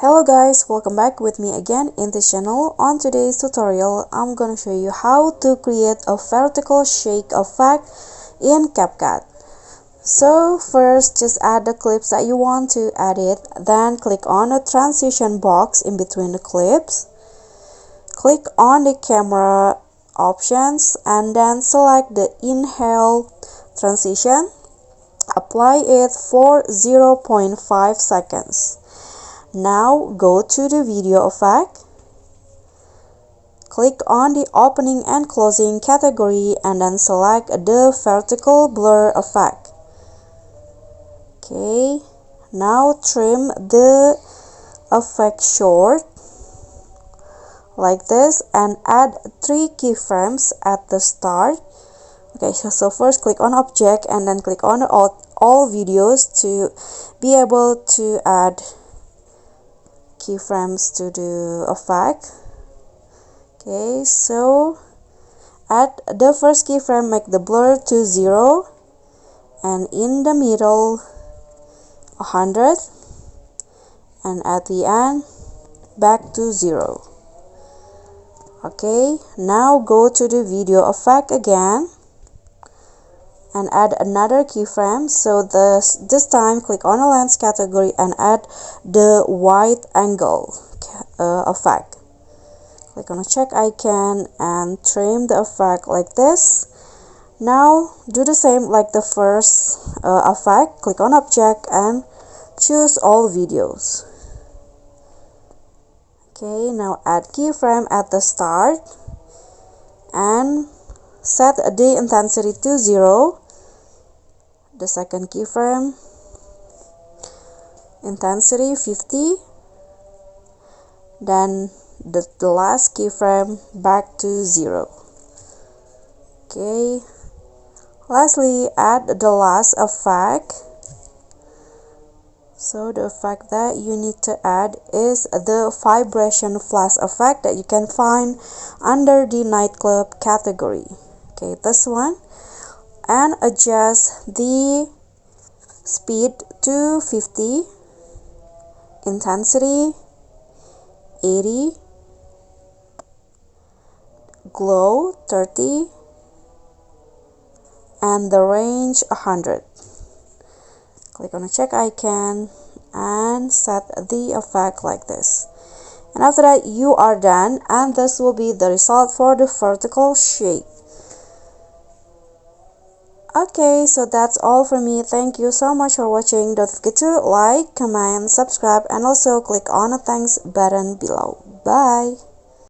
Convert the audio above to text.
Hello guys, welcome back with me again in this channel. On today's tutorial, I'm gonna show you how to create a vertical shake effect in CapCut. So first, just add the clips that you want to edit, then click on the transition box in between the clips. Click on the camera options and then select the inhale transition. Apply it for 0.5 seconds. Now go to the video effect, click on the opening and closing category and then select the vertical blur effect. Okay, now trim the effect short like this and add 3 keyframes at the start. Okay, so first click on object and then click on all videos to be able to add keyframes to the effect. Okay, so at the first keyframe, make the blur to 0 and in the middle 100 and at the end back to 0. Okay, now go to the video effect again and add another keyframe. So this time click on the lens category and add the wide angle effect. Click on the check icon and trim the effect like this. Now do the same like the first effect. Click on object and choose all videos. Okay, now add keyframe at the start and set the intensity to 0. The second keyframe, intensity 50, then the last keyframe back to 0. Okay, lastly add the last effect. So the effect that you need to add is the vibration flash effect that you can find under the nightclub category. Okay, this one. And adjust the speed to 50, intensity 80, glow 30, and the range 100. Click on the check icon and set the effect like this. And after that, you are done, and this will be the result for the vertical shake. Okay, so that's all for me. Thank you so much for watching. Don't forget to like, comment, subscribe, and also click on the thanks button below. Bye!